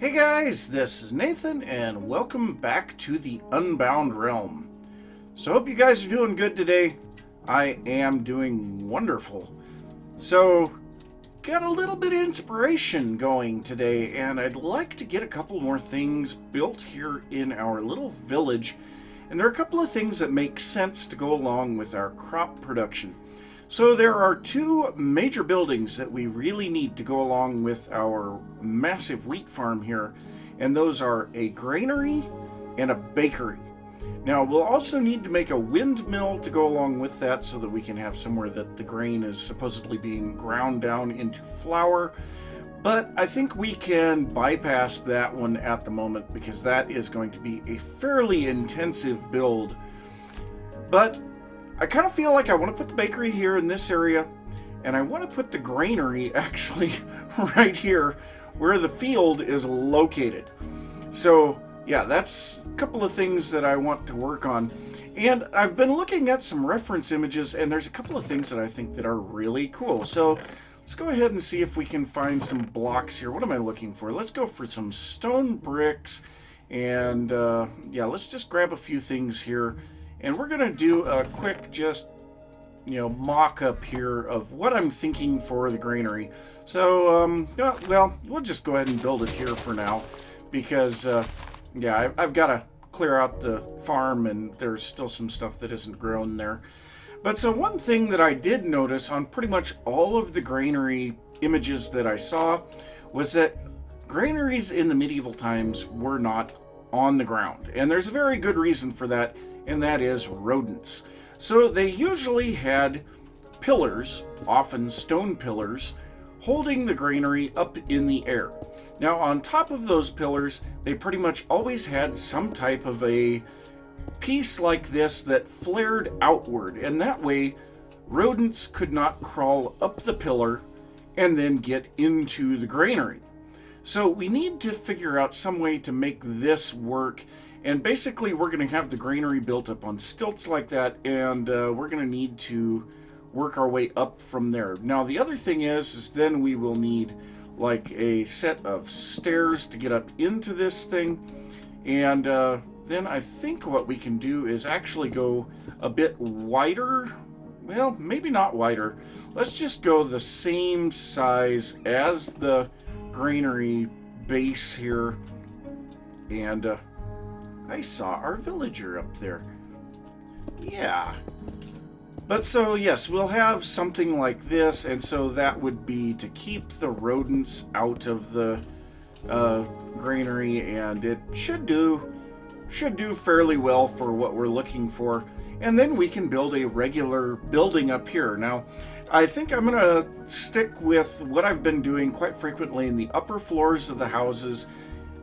Hey guys, this is Nathan and welcome back to the Unbound realm. So I hope you guys are doing good today. I am doing wonderful. So got a little bit of inspiration going today and I'd like to get a couple more things built here in our little village. And there are a couple of things that make sense to go along with our crop production. So there are two major buildings that we really need to go along with our massive wheat farm here, and those are a granary and a bakery. Now we'll also need to make a windmill to go along with that so that we can have somewhere that the grain is supposedly being ground down into flour, but I think we can bypass that one at the moment because that is going to be a fairly intensive build. But I kind of feel like I want to put the bakery here in this area, and I want to put the granary actually right here where the field is located. So yeah, that's a couple of things that I want to work on. And I've been looking at some reference images, and there's a couple of things that I think that are really cool. So let's go ahead and see if we can find some blocks here. What am I looking for? Let's go for some stone bricks, and yeah, let's just grab a few things here. And we're going to do a quick mock-up here of what I'm thinking for the granary. So, well, we'll just go ahead and build it here for now. Because, yeah, I've got to clear out the farm and there's still some stuff that isn't grown there. But so one thing that I did notice on pretty much all of the granary images that I saw was that granaries in the medieval times were not on the ground. And there's a very good reason for that, and that is rodents. So they usually had pillars, often stone pillars, holding the granary up in the air. Now on top of those pillars, they pretty much always had some type of a piece like this that flared outward, and that way rodents could not crawl up the pillar and then get into the granary. So we need to figure out some way to make this work. And basically, we're going to have the granary built up on stilts like that, and we're going to need to work our way up from there. Now, the other thing is then we will need like a set of stairs to get up into this thing. And then I think what we can do is actually go a bit wider. Well, maybe not wider. Let's just go the same size as the granary base here. And I saw our villager up there. Yeah. But so, yes, we'll have something like this, and so that would be to keep the rodents out of the granary, and it should do fairly well for what we're looking for. And then we can build a regular building up here. Now, I think I'm going to stick with what I've been doing quite frequently in the upper floors of the houses,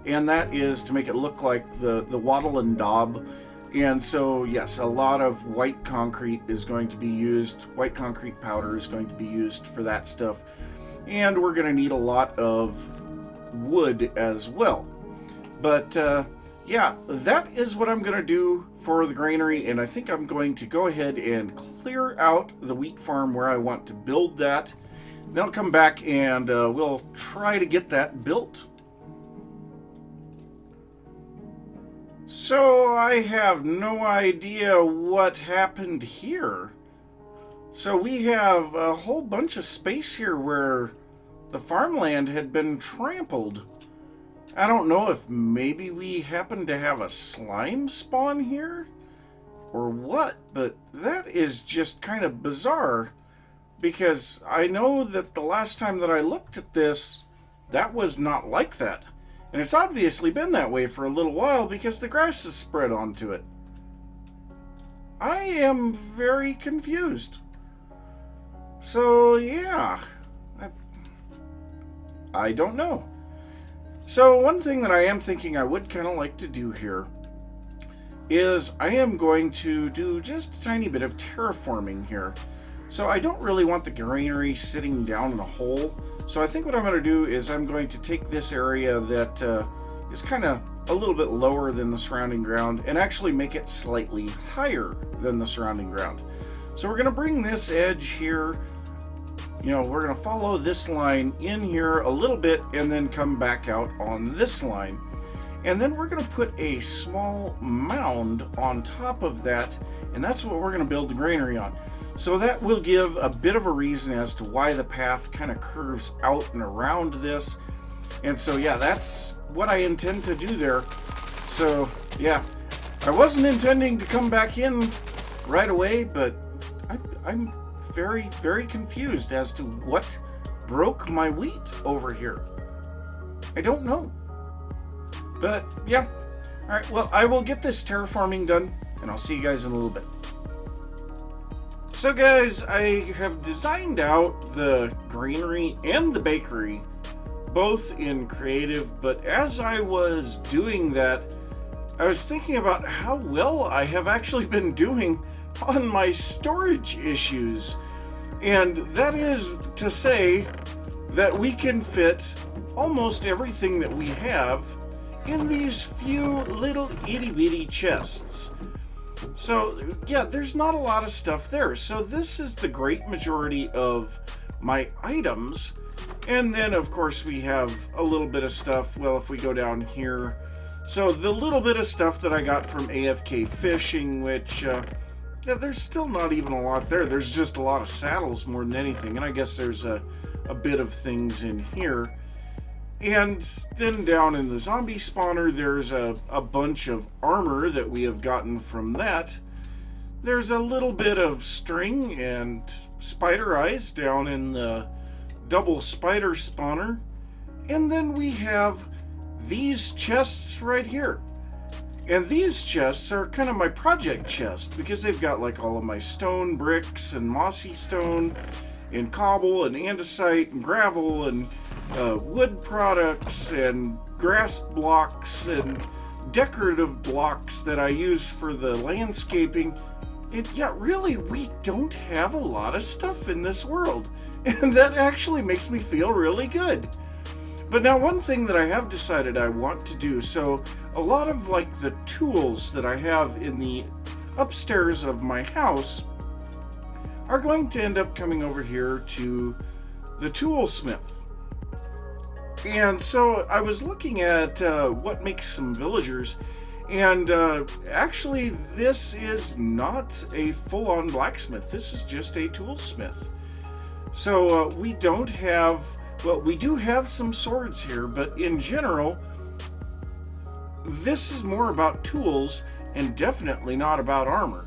and that is to make it look like the wattle and daub. And so, yes, a lot of white concrete is going to be used. White concrete powder is going to be used for that stuff. And we're going to need a lot of wood as well. But, yeah, that is what I'm going to do for the granary. And I think I'm going to go ahead and clear out the wheat farm where I want to build that. Then I'll come back and we'll try to get that built. So I have no idea what happened here. So we have a whole bunch of space here where the farmland had been trampled. I don't know if maybe we happen to have a slime spawn here or what, but that is just kind of bizarre because I know that the last time that I looked at this, that was not like that. And it's obviously been that way for a little while because the grass is spread onto it. I am very confused. So, yeah. I don't know. So, one thing that I am thinking I would kind of like to do here is I am going to do just a tiny bit of terraforming here. So I don't really want the granary sitting down in a hole. So I think what I'm going to do is I'm going to take this area that is kind of a little bit lower than the surrounding ground and actually make it slightly higher than the surrounding ground. So we're going to bring this edge here you know, we're going to follow this line in here a little bit and then come back out on this line. And then we're going to put a small mound on top of that, and that's what we're going to build the granary on. So that will give a bit of a reason as to why the path kind of curves out and around this. And so, yeah, that's what I intend to do there. So, yeah, I wasn't intending to come back in right away, but I'm very, very confused as to what broke my wheat over here. I don't know. But, yeah. Alright, well, I will get this terraforming done, and I'll see you guys in a little bit. So, guys, I have designed out the granary and the bakery, both in creative, but as I was doing that, I was thinking about how well I have actually been doing on my storage issues. And that is to say that we can fit almost everything that we have in these few little itty-bitty chests. So, yeah, there's not a lot of stuff there. So this is the great majority of my items. And then, of course, we have a little bit of stuff. Well, if we go down here, so the little bit of stuff that I got from AFK fishing, which, yeah, there's still not even a lot there. There's just a lot of saddles more than anything. And I guess there's a bit of things in here. And then down in the zombie spawner, there's a bunch of armor that we have gotten from that. There's a little bit of string and spider eyes down in the double spider spawner. And then we have these chests right here. And these chests are kind of my project chest because they've got like all of my stone bricks and mossy stone and cobble and andesite and gravel and wood products and grass blocks and decorative blocks that I use for the landscaping. And yeah, really, we don't have a lot of stuff in this world. And that actually makes me feel really good. But now one thing that I have decided I want to do, so a lot of like the tools that I have in the upstairs of my house are going to end up coming over here to the toolsmith. And so I was looking at what makes some villagers, and actually this is not a full-on blacksmith. This is just a toolsmith. So we don't have, well, we do have some swords here, but in general, this is more about tools and definitely not about armor.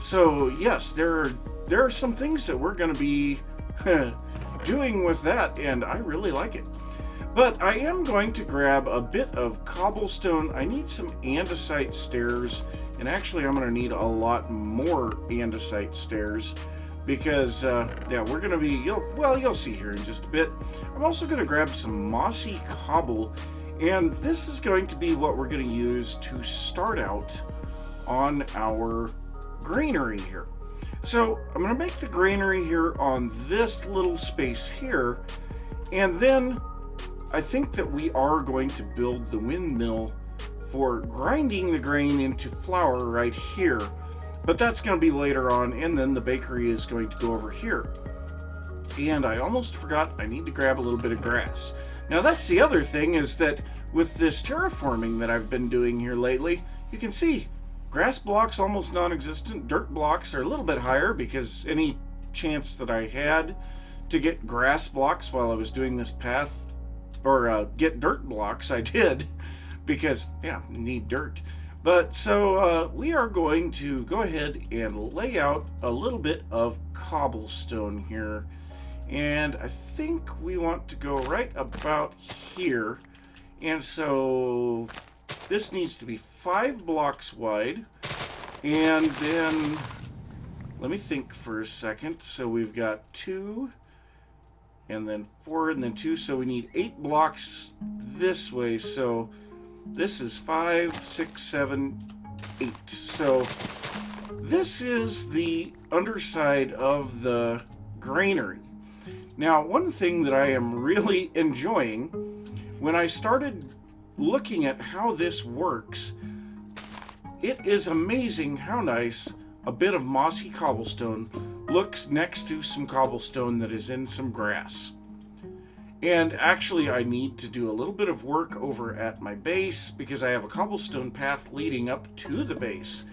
So yes, there are some things that we're going to be doing with that, and I really like it. But I am going to grab a bit of cobblestone. I need some andesite stairs, and actually I'm going to need a lot more andesite stairs because, yeah, we're going to be, you'll see here in just a bit. I'm also going to grab some mossy cobble, and this is going to be what we're going to use to start out on our granary here. So I'm going to make the granary here on this little space here, and then I think that we are going to build the windmill for grinding the grain into flour right here, but that's going to be later on, and then the bakery is going to go over here. And I almost forgot, I need to grab a little bit of grass. Now that's the other thing, is that with this terraforming that I've been doing here lately, you can see grass blocks almost non-existent, dirt blocks are a little bit higher because any chance that I had to get grass blocks while I was doing this path, or get dirt blocks, I did, because, yeah, need dirt. But so we are going to go ahead and lay out a little bit of cobblestone here. And I think we want to go right about here. And so this needs to be 5 blocks wide. And then, let me think for a second. So we've got 2, and then 4, and then 2. So we need 8 blocks this way. So this is 5, 6, 7, 8. So this is the underside of the granary. Now, one thing that I am really enjoying, when I started looking at how this works, it is amazing how nice a bit of mossy cobblestone looks next to some cobblestone that is in some grass. And actually, I need to do a little bit of work over at my base because I have a cobblestone path leading up to the base.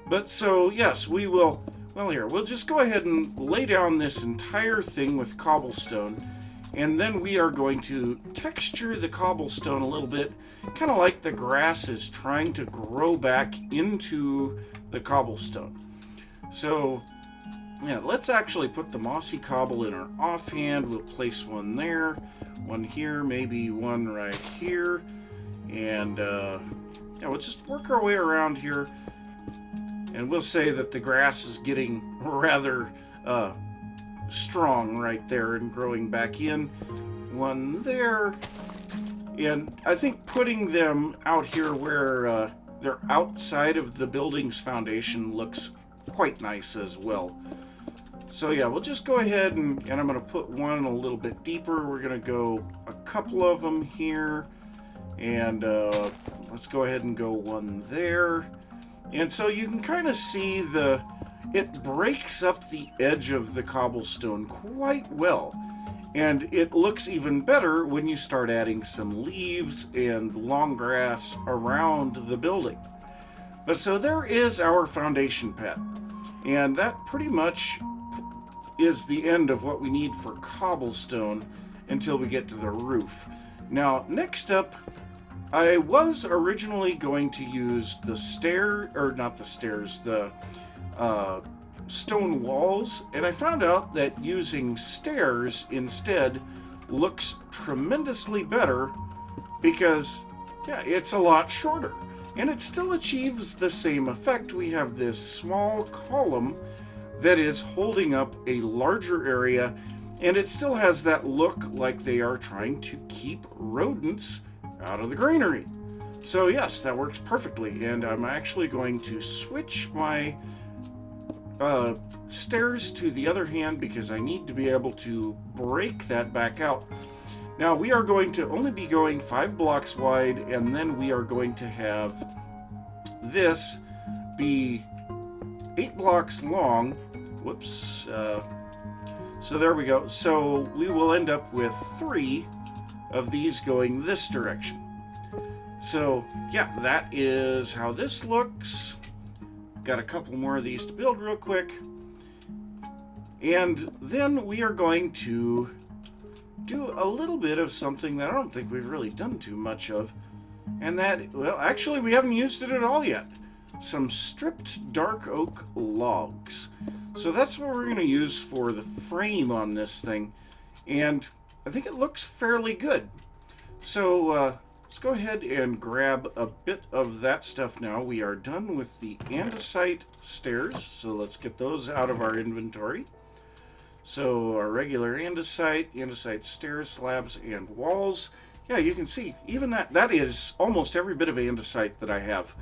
But so, yes, we will, well here, we'll just go ahead and lay down this entire thing with cobblestone. And then we are going to texture the cobblestone a little bit, kind of like the grass is trying to grow back into the cobblestone. So, yeah, let's actually put the mossy cobble in our offhand. We'll place one there, one here, maybe one right here. And, yeah, we'll just work our way around here. And we'll say that the grass is getting rather strong right there and growing back in. One there. And I think putting them out here where they're outside of the building's foundation looks quite nice as well. So yeah, we'll just go ahead and I'm going to put one a little bit deeper. We're going to go a couple of them here. And let's go ahead and go one there. And so you can kind of see it breaks up the edge of the cobblestone quite well. And it looks even better when you start adding some leaves and long grass around the building. But so there is our foundation pad. And that pretty much is the end of what we need for cobblestone until we get to the roof. Now, next up, I was originally going to use the stone walls, and I found out that using stairs instead looks tremendously better because, yeah, it's a lot shorter. And it still achieves the same effect. We have this small column that is holding up a larger area, and it still has that look like they are trying to keep rodents out of the granary. So yes, that works perfectly, and I'm actually going to switch my stairs to the other hand because I need to be able to break that back out. Now we are going to only be going 5 blocks wide, and then we are going to have this be 8 blocks long. Whoops. So there we go. So we will end up with 3 of these going this direction. So yeah, that is how this looks. Got a couple more of these to build real quick. And then we are going to do a little bit of something that I don't think we've really done too much of. And that, well, actually we haven't used it at all yet. Some stripped dark oak logs. So that's what we're going to use for the frame on this thing. And I think it looks fairly good. So let's go ahead and grab a bit of that stuff now. We are done with the andesite stairs. So let's get those out of our inventory. So our regular andesite stairs, slabs, and walls. Yeah, you can see even that is almost every bit of andesite that I have.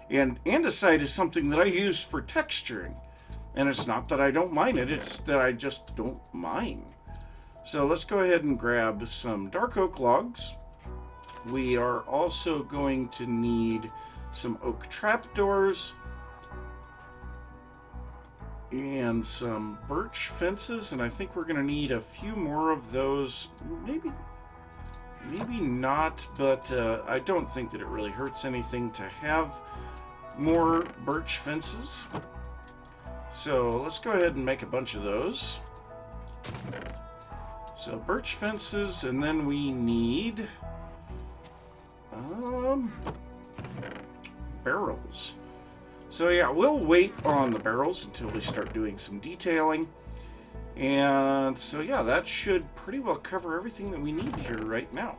And andesite is something that I use for texturing. And it's not that I don't mine it, it's that I just don't mine. So let's go ahead and grab some dark oak logs. We are also going to need some oak trapdoors and some birch fences, and I think we're going to need a few more of those. Maybe not, but I don't think that it really hurts anything to have more birch fences. So let's go ahead and make a bunch of those. So birch fences, and then we need barrels. So yeah, we'll wait on the barrels until we start doing some detailing. And so yeah, that should pretty well cover everything that we need here right now.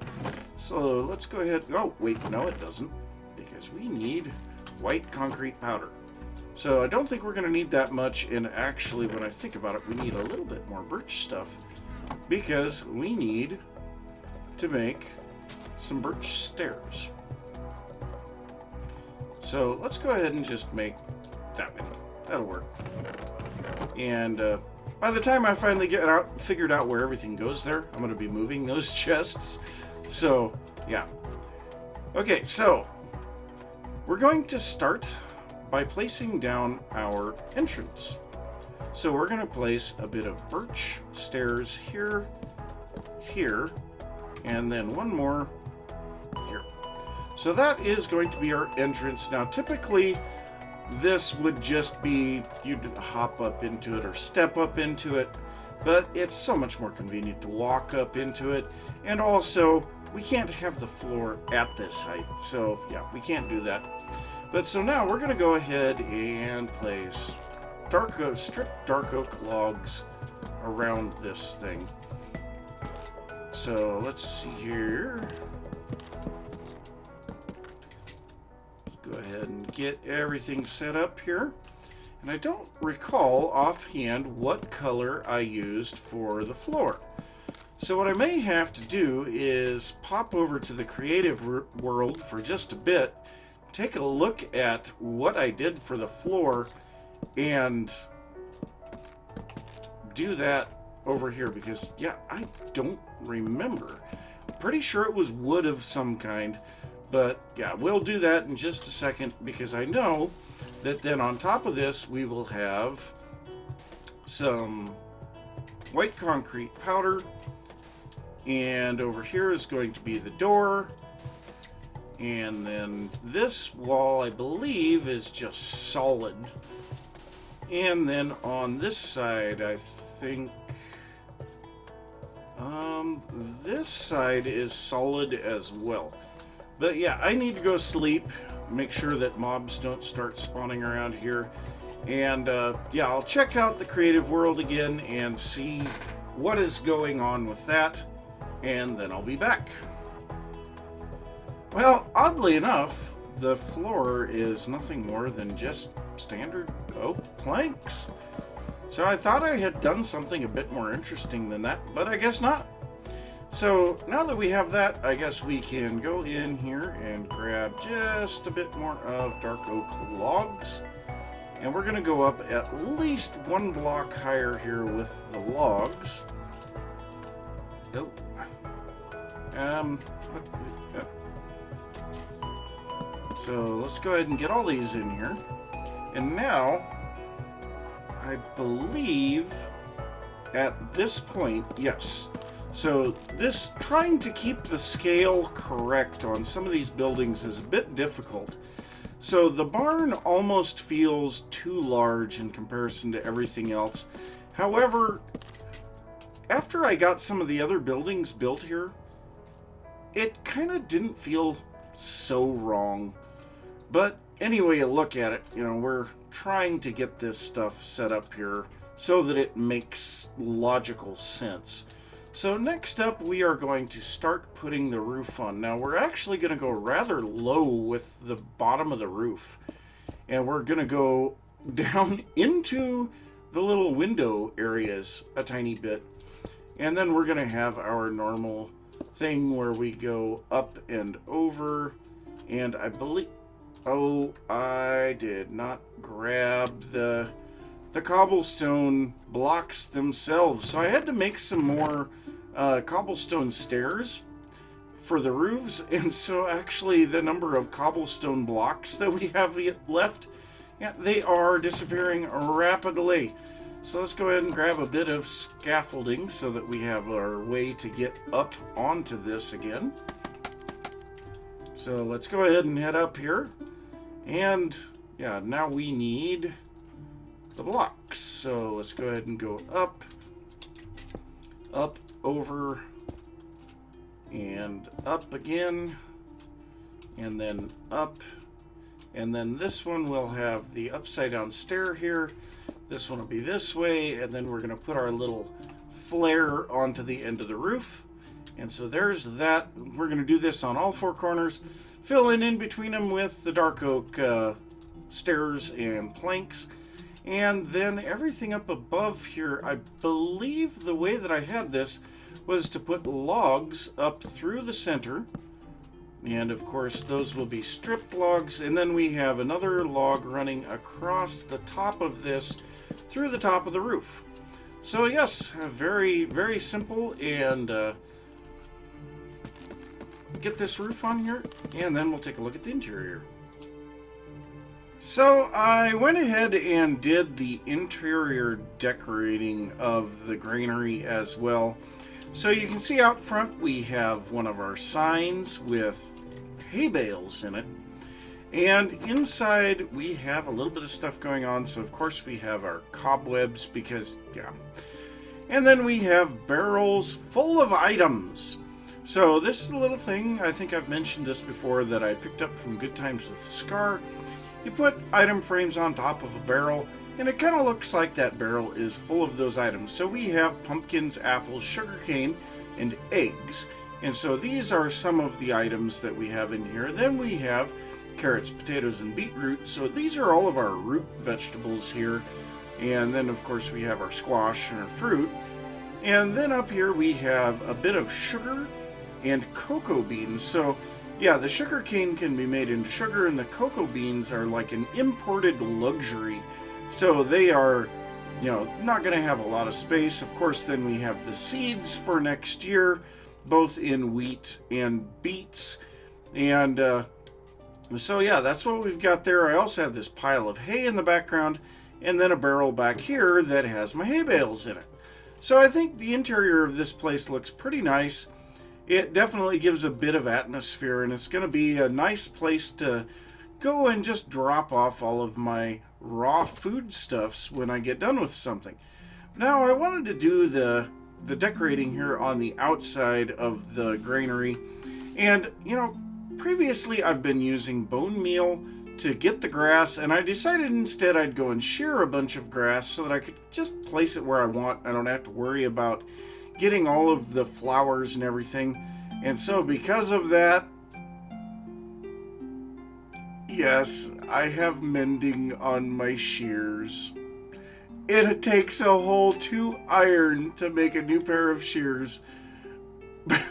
So let's go ahead. Oh, wait, no it doesn't, because we need white concrete powder. So I don't think we're going to need that much, and actually when I think about it, we need a little bit more birch stuff because we need to make some birch stairs. So let's go ahead and just make that many. That'll work. And by the time I finally figured out where everything goes there, I'm going to be moving those chests. So yeah. Okay, so we're going to start by placing down our entrance. So we're going to place a bit of birch stairs here, here, and then one more here. So that is going to be our entrance. Now typically this would just be, you'd hop up into it or step up into it, but it's so much more convenient to walk up into it. And also, we can't have the floor at this height, so yeah, we can't do that. But so now we're going to go ahead and place stripped dark oak logs around this thing. So let's see here. Go ahead and get everything set up here. And I don't recall offhand what color I used for the floor. So what I may have to do is pop over to the creative world for just a bit, take a look at what I did for the floor, and do that over here, because yeah, I don't remember. I'm pretty sure it was wood of some kind. But yeah, we'll do that in just a second, because I know that then on top of this we will have some white concrete powder, and over here is going to be the door, and then this wall I believe is just solid, and then on this side I think this side is solid as well. But yeah, I need to go sleep, make sure that mobs don't start spawning around here. And yeah, I'll check out the creative world again and see what is going on with that. And then I'll be back. Well, oddly enough, the floor is nothing more than just standard oak planks. So I thought I had done something a bit more interesting than that, but I guess not. So now that we have that, I guess we can go in here and grab just a bit more of dark oak logs. And we're going to go up at least one block higher here with the logs. Oh. So let's go ahead and get all these in here. And now, I believe at this point, yes. So this, trying to keep the scale correct on some of these buildings is a bit difficult. So the barn almost feels too large in comparison to everything else. However, after I got some of the other buildings built here, it kind of didn't feel so wrong. But anyway, you look at it, you know, we're trying to get this stuff set up here so that it makes logical sense. So next up, we are going to start putting the roof on. Now, we're actually going to go rather low with the bottom of the roof. And we're going to go down into the little window areas a tiny bit. And then we're going to have our normal thing where we go up and over. And I believe... Oh, I did not grab the cobblestone blocks themselves. So I had to make some more cobblestone stairs for the roofs, and so actually the number of cobblestone blocks that we have left, yeah, they are disappearing rapidly. So let's go ahead and grab a bit of scaffolding so that we have our way to get up onto this again. So let's go ahead and head up here, and yeah, now we need the blocks. So let's go ahead and go up, over, and up again, and then up, and then this one will have the upside down stair here. This one will be this way, and then we're going to put our little flare onto the end of the roof. And so there's that. We're going to do this on all four corners, fill in between them with the dark oak stairs and planks. And then everything up above here, I believe the way that I had this was to put logs up through the center. And of course, those will be stripped logs. And then we have another log running across the top of this through the top of the roof. So yes, very, very simple. And get this roof on here, and then we'll take a look at the interior. So I went ahead and did the interior decorating of the granary as well. So you can see out front we have one of our signs with hay bales in it. And inside we have a little bit of stuff going on. So of course we have our cobwebs because, yeah. And then we have barrels full of items. So this is a little thing, I think I've mentioned this before, that I picked up from Good Times with Scar. You put item frames on top of a barrel, and it kind of looks like that barrel is full of those items. So we have pumpkins, apples, sugarcane, and eggs. And so these are some of the items that we have in here. Then we have carrots, potatoes, and beetroot. So these are all of our root vegetables here. And then, of course, we have our squash and our fruit. And then up here we have a bit of sugar and cocoa beans. So yeah, the sugar cane can be made into sugar, and the cocoa beans are like an imported luxury. So they are, not going to have a lot of space. Of course, then we have the seeds for next year, both in wheat and beets. And so yeah, that's what we've got there. I also have this pile of hay in the background, and then a barrel back here that has my hay bales in it. So I think the interior of this place looks pretty nice. It definitely gives a bit of atmosphere, and it's going to be a nice place to go and just drop off all of my raw foodstuffs when I get done with something. Now I wanted to do the decorating here on the outside of the granary, and previously I've been using bone meal to get the grass, and I decided instead I'd go and shear a bunch of grass so that I could just place it where I want. I don't have to worry about getting all of the flowers and everything. And so because of that, yes, I have mending on my shears. It takes a whole 2 iron to make a new pair of shears. But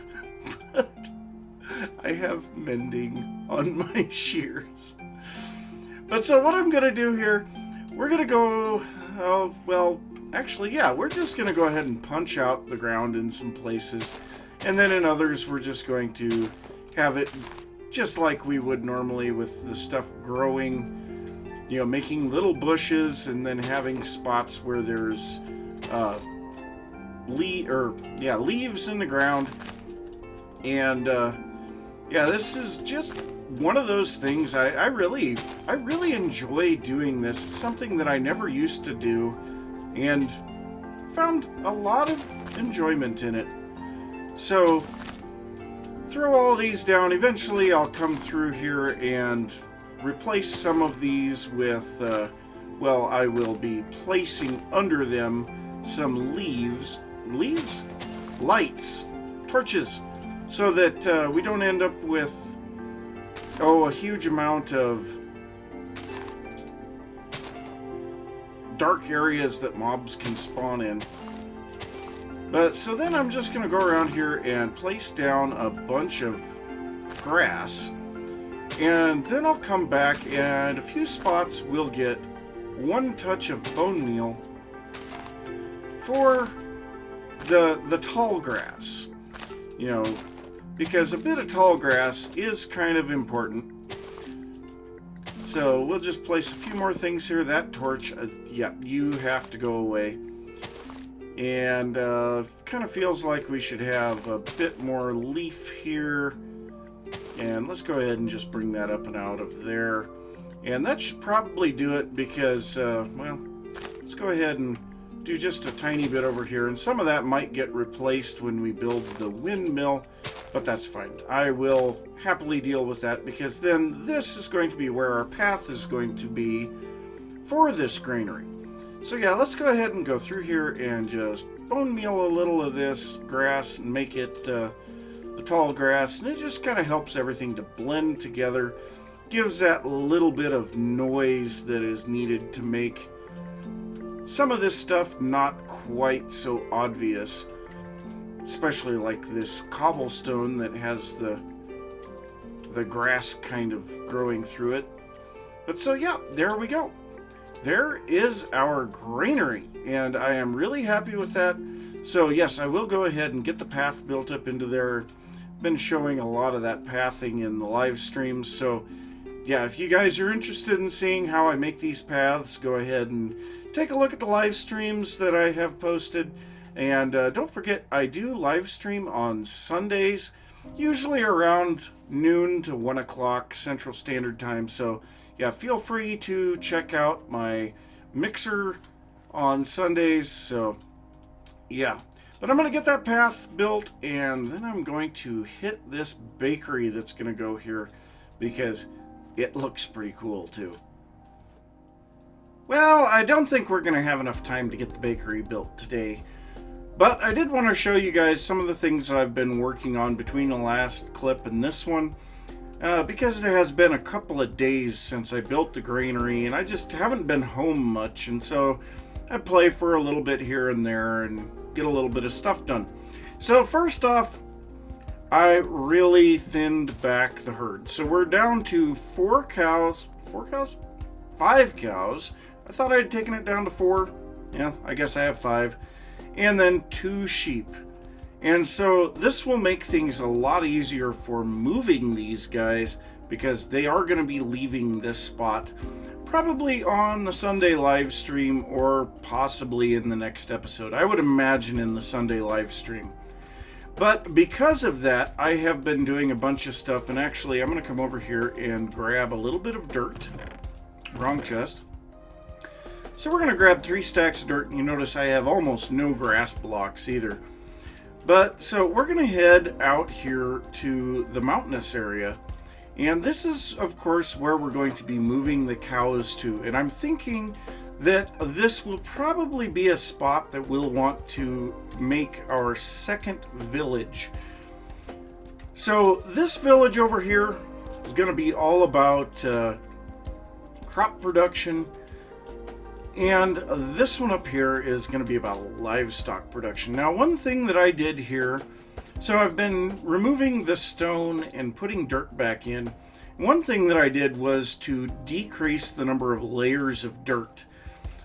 I have mending on my shears. But so what I'm going to do here, we're going to go, we're just going to go ahead and punch out the ground in some places. And then in others, we're just going to have it just like we would normally with the stuff growing, making little bushes and then having spots where there's leaves in the ground. And this is just one of those things. I really enjoy doing this. It's something that I never used to do, and found a lot of enjoyment in it. So throw all these down. Eventually I'll come through here and replace some of these with I will be placing under them some lights, torches, so that we don't end up with a huge amount of dark areas that mobs can spawn in. But so then I'm just going to go around here and place down a bunch of grass, and then I'll come back, and a few spots will get 1 touch of bone meal for the tall grass, because a bit of tall grass is kind of important. So we'll just place a few more things here. That torch, you have to go away. And kind of feels like we should have a bit more leaf here. And let's go ahead and just bring that up and out of there. And that should probably do it because, let's go ahead and do just a tiny bit over here. And some of that might get replaced when we build the windmill, but that's fine. I will happily deal with that, because then this is going to be where our path is going to be for this granary. So yeah, let's go ahead and go through here and just bone meal a little of this grass and make it the tall grass, and it just kind of helps everything to blend together, gives that little bit of noise that is needed to make some of this stuff not quite so obvious, especially like this cobblestone that has the grass kind of growing through it. But so yeah, there we go. There is our granary, and I am really happy with that. So yes, I will go ahead and get the path built up into there. Been showing a lot of that pathing in the live streams, so yeah, if you guys are interested in seeing how I make these paths, go ahead and take a look at the live streams that I have posted. And don't forget, I do live stream on Sundays, usually around noon to 1 o'clock Central Standard Time. So, yeah, feel free to check out my mixer on Sundays. So, yeah. But I'm going to get that path built, and then I'm going to hit this bakery that's going to go here, because it looks pretty cool, too. Well, I don't think we're going to have enough time to get the bakery built today. But I did want to show you guys some of the things that I've been working on between the last clip and this one. Because it has been a couple of days since I built the granary, and I just haven't been home much. And so I play for a little bit here and there and get a little bit of stuff done. So first off, I really thinned back the herd. So we're down to 5 cows. I thought I'd taken it down to 4. Yeah, I guess I have 5. And then 2 sheep. And so this will make things a lot easier for moving these guys, because they are going to be leaving this spot probably on the Sunday live stream, or possibly in the next episode. I would imagine in the Sunday live stream. But because of that, I have been doing a bunch of stuff, and actually I'm going to come over here and grab a little bit of dirt. Wrong chest. So we're going to grab 3 stacks of dirt, and you notice I have almost no grass blocks either. But so we're going to head out here to the mountainous area. And this is, of course, where we're going to be moving the cows to. And I'm thinking that this will probably be a spot that we'll want to make our second village. So this village over here is going to be all about crop production. And this one up here is going to be about livestock production. Now, one thing that I did here, so I've been removing the stone and putting dirt back in. One thing that I did was to decrease the number of layers of dirt.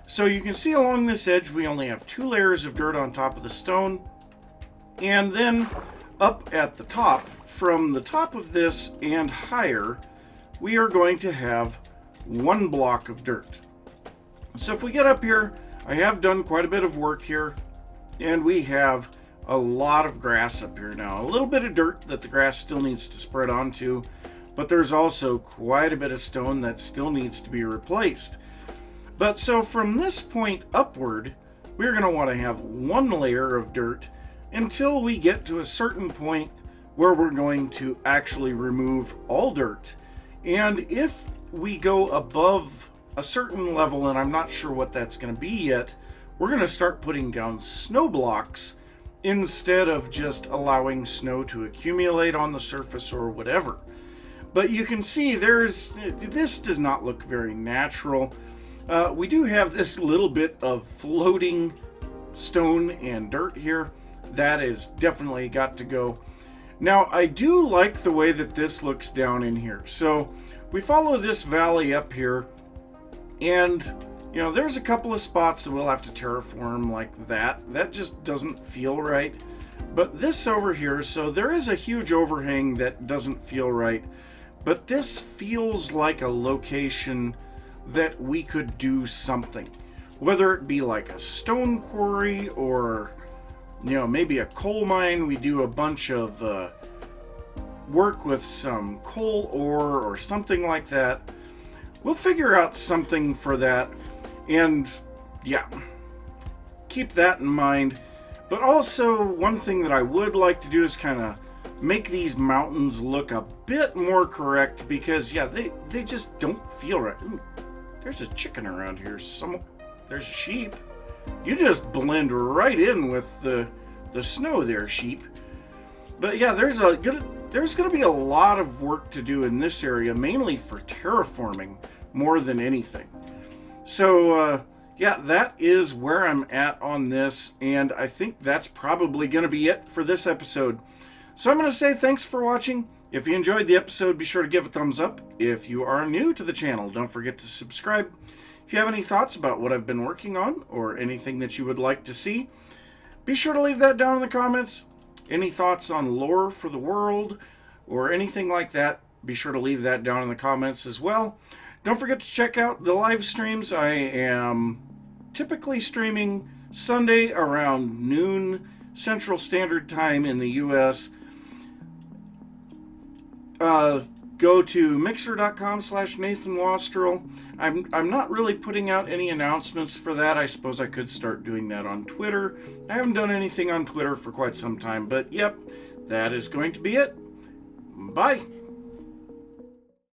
So you can see along this edge, we only have 2 layers of dirt on top of the stone. And then up at the top, from the top of this and higher, we are going to have 1 block of dirt. So if we get up here, I have done quite a bit of work here, and we have a lot of grass up here now. A little bit of dirt that the grass still needs to spread onto, but there's also quite a bit of stone that still needs to be replaced. But so from this point upward, we're going to want to have 1 layer of dirt until we get to a certain point where we're going to actually remove all dirt. And if we go above a certain level, and I'm not sure what that's going to be yet, we're going to start putting down snow blocks instead of just allowing snow to accumulate on the surface or whatever. But you can see this does not look very natural. We do have this little bit of floating stone and dirt here. That is definitely got to go. Now, I do like the way that this looks down in here. So we follow this valley up here, and you know, there's a couple of spots that we'll have to terraform like that. That just doesn't feel right. But this over here, so there is a huge overhang that doesn't feel right. But this feels like a location that we could do something. Whether it be like a stone quarry, or you know, maybe a coal mine. We do a bunch of work with some coal ore or something like that. We'll figure out something for that, and yeah, keep that in mind. But also, one thing that I would like to do is kind of make these mountains look a bit more correct, because yeah, they just don't feel right. Ooh, there's a chicken around here. There's a sheep. You just blend right in with the snow there, sheep. But yeah, there's going to be a lot of work to do in this area, mainly for terraforming more than anything. So yeah, that is where I'm at on this, and I think that's probably going to be it for this episode. So I'm going to say thanks for watching. If you enjoyed the episode, be sure to give a thumbs up. If you are new to the channel, don't forget to subscribe. If you have any thoughts about what I've been working on, or anything that you would like to see, be sure to leave that down in the comments. Any thoughts on lore for the world, or anything like that, be sure to leave that down in the comments as well. Don't forget to check out the live streams. I am typically streaming Sunday around noon Central Standard Time in the U.S. Go to mixer.com/Nathan Wastrel. I'm not really putting out any announcements for that. I suppose I could start doing that on Twitter. I haven't done anything on Twitter for quite some time, but yep, that is going to be it. Bye.